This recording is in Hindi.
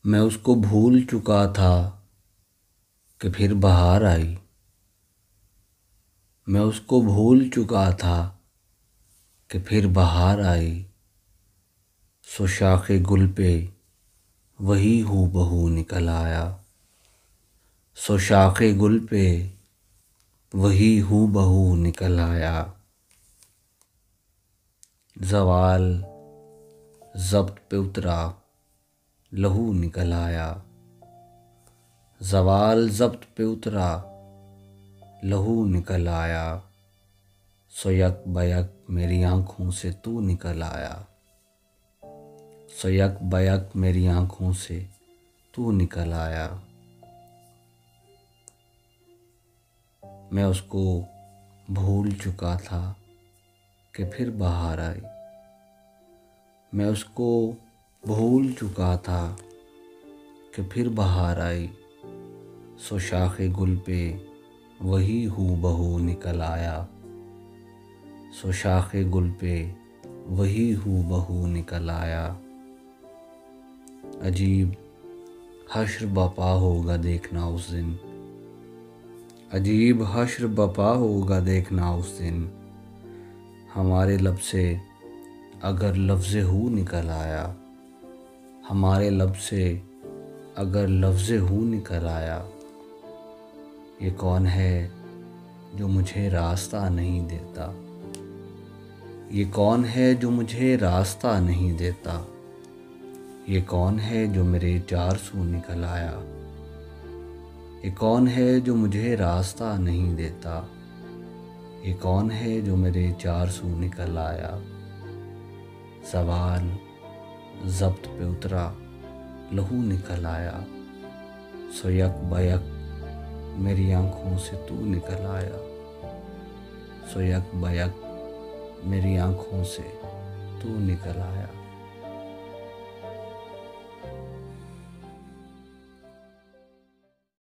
मैं उसको भूल चुका था कि फिर बहार आई। मैं उसको भूल चुका था कि फिर बहार आई। सो शाखे गुल पे वही हूबहू निकल आया। सो शाखे गुल पे वही हूबहू निकल आया। ज़वाल ज़ब्त पे उतरा लहू निकल आया। ज़वाल ज़ब्त पे उतरा लहू निकल आया। सो यक बयक मेरी आँखों से तू निकल आया। सो यक बयक मेरी आँखों से तू निकल आया। मैं उसको भूल चुका था कि फिर बहार आई। मैं उसको भूल चुका था कि फिर बहार आई। सो शाखे गुल पे वही हूबहू निकल आया। सो शाखे गुल पे वही हूबहू निकल आया। अजीब हश्र बपा होगा देखना उस दिन। अजीब हश्र बपा होगा देखना उस दिन। हमारे लब से अगर लफ्ज़ हू निकल आया। हमारे लब से अगर लफ्ज़ हू निकल आया। ये कौन है जो मुझे रास्ता नहीं देता। ये कौन है जो मुझे रास्ता नहीं देता। ये कौन है जो मेरे चार सू निकल आया। ये कौन है जो मुझे रास्ता नहीं देता। ये कौन है जो मेरे चार सू निकल आया। सवाल ज़ब्त पे उतरा लहू निकल आया। सो यक बयक मेरी आँखों से तू निकल आया। सो यक बयक मेरी आँखों से तू निकल आया।